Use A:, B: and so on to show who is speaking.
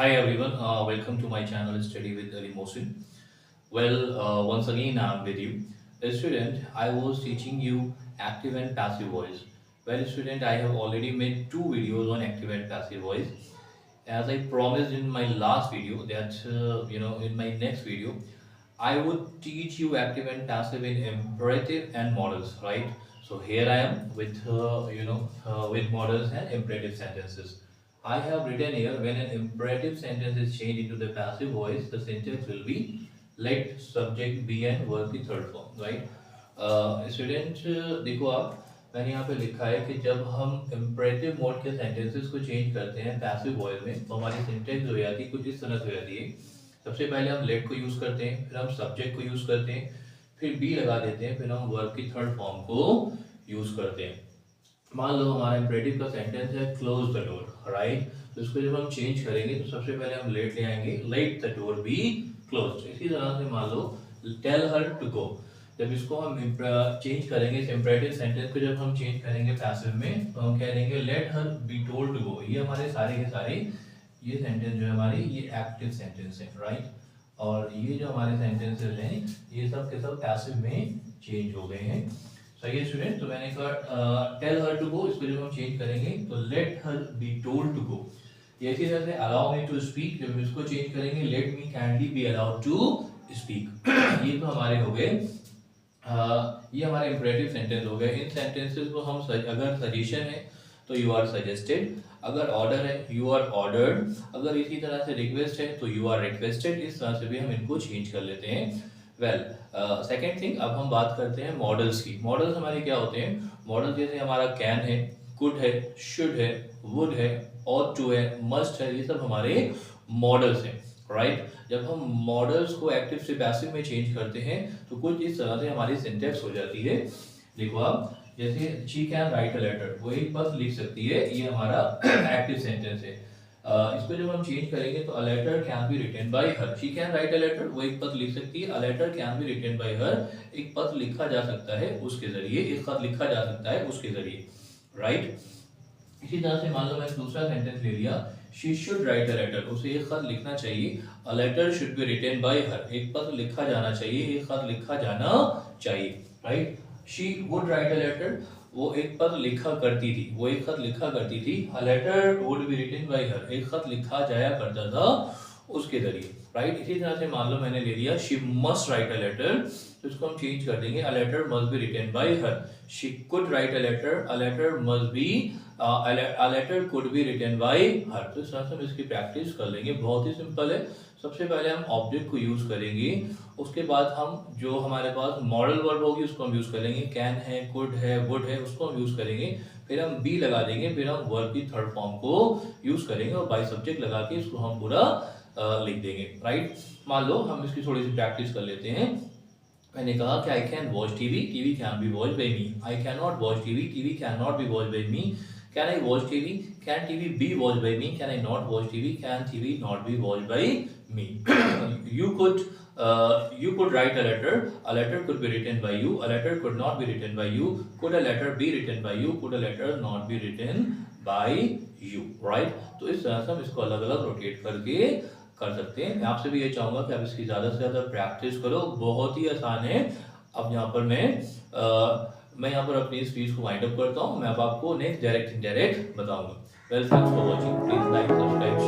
A: Hi everyone, welcome to my channel Study with Ali Mohsin. Once again I'm with you. Student, I was teaching you active and passive voice. Student, I have already made two videos on active and passive voice. As I promised in my last video that in my next video I would teach you active and passive in imperative and models, right? So here I am with with models and imperative sentences. I have written here when an imperative sentence is changed into the passive voice, the syntax will be let subject be and verb की third form, right? Student देखो आप मैंने यहाँ पे लिखा है कि जब हम इम्परेटिव मोड के सेंटेंसेस को चेंज करते हैं पैसिव वॉइस में तो हमारी सिंटेक्स हो जाती है कुछ इस तरह से हो जाती है। सबसे पहले हम लेट को यूज करते हैं, फिर हम सब्जेक्ट को यूज करते हैं, फिर बी लगा देते हैं, फिर हम वर्ब की थर्ड फॉर्म को यूज करते हैं। मान लो हमारा इम्परेटिव का सेंटेंस है क्लोज द डोर, राइट? तो इसको जब हम चेंज करेंगे तो सबसे पहले हम लेट ले आएंगे, let the door be close. इसी तरह से मान लो टेल हर टू गो, जब इसको हम चेंज करेंगे इस इम्परेटिव सेंटेंस को जब हम चेंज करेंगे पैसिव में तो हम कह देंगे let her be told to go. ये हमारे सारे के सारे ये सेंटेंस जो है हमारे ये एक्टिव सेंटेंस है, राइट? और ये जो हमारे सेंटेंसेस हैं ये सब के सब पैसिव में चेंज हो गए हैं। सही है स्टूडेंट? तो मैंने कहा टेल हर टू गो, इसको जब हम चेंज करेंगे तो let her be told to go. ये इसी तरह से अलाउ मी टू स्पीक, जब इसको चेंज करेंगे let me candidly be allowed to speak. ये तो हमारे हो गए ये हमारे इंपरेटिव सेंटेंस हो गए। इन सेंटेंसेस को हम अगर सजेशन है तो यू आर सजेस्टेड, अगर ऑर्डर है यू आर ऑर्डर्ड, अगर इसी तरह से रिक्वेस्ट है तो यू आर रिक्वेस्टेड। इस तरह से भी हम इनको चेंज कर लेते हैं। सेकेंड थिंग, अब हम बात करते हैं मॉडल्स की। मॉडल्स हमारे क्या होते हैं? मॉडल जैसे हमारा कैन है, कुड है, शुड है, वुड है, ऑट टू है, मस्ट है, ये सब हमारे मॉडल्स हैं, राइट? जब हम मॉडल्स को एक्टिव से पैसिव में चेंज करते हैं तो कुछ इस तरह से हमारी सिंटेक्स हो जाती है। देखो आप, जैसे she can write a letter, वो एक पत्र लिख सकती है, ये हमारा एक्टिव सेंटेंस है। इसको जब हम चेंज करेंगे तो a letter can be written by her. She can write a letter, वो एक पत्र लिख सकती है। A letter can be written by her, एक पत्र लिखा जा सकता है उसके जरिए, एक खत लिखा जा सकता है उसके जरिए, राइट? इसी तरह से मान लो मैंने दूसरा सेंटेंस ले लिया, she should write a letter, उसे एक खत लिखना चाहिए। A letter should be written by her, एक पत्र लिखा जाना चाहिए, एक खत लिखा जाना चाहिए, right? She would write a letter, वो एक पत्र लिखा करती थी, वो एक खत लिखा करती थी। A letter would be written by her, एक खत लिखा जाया करता था उसके जरिए, राइट? इसी तरह से मान लो मैंने ले लिया she must write a letter, तो इसको हम चेंज कर देंगे, a letter must be written by her. She could write a letter, a letter must be a letter could be written by her। तो इस तरह से हम इसकी प्रैक्टिस कर लेंगे। बहुत ही सिंपल है। सबसे पहले हम ऑब्जेक्ट को यूज करेंगे, उसके बाद हम जो हमारे पास मॉडल वर्ब होगी उसको हम यूज करेंगे, कैन है, कुड है, वुड है, उसको हम यूज करेंगे, फिर हम बी लगा देंगे, फिर हम वर्ब की थर्ड फॉर्म को यूज करेंगे और बाय सब्जेक्ट लगा के इसको हम पूरा लिख देंगे, राइट? मान लो हम इसकी थोड़ी सी प्रैक्टिस कर लेते हैं। मैंने कहा कि I can watch TV, TV can be watch by me. I can not watch TV, TV can not be watch by me. Can I watch TV, can TV be watch by me. Can I not watch TV, can TV not be watch by me. You could write a letter could be written by you, a letter could not be written by you, could a letter be written by you, could a letter not be written by you, right? तो इस तरह से हम इसको अलग अलग rotate करके कर सकते हैं। मैं आपसे भी ये चाहूंगा कि आप इसकी ज़्यादा से ज़्यादा प्रैक्टिस करो, बहुत ही आसान है। अब यहाँ पर मैं यहाँ पर अपनी स्पीच को वाइंड अप करता हूँ। मैं अब आपको नेक्स्ट डायरेक्ट इनडायरेक्ट बताऊंगा। Well, thanks for watching, please like, subscribe.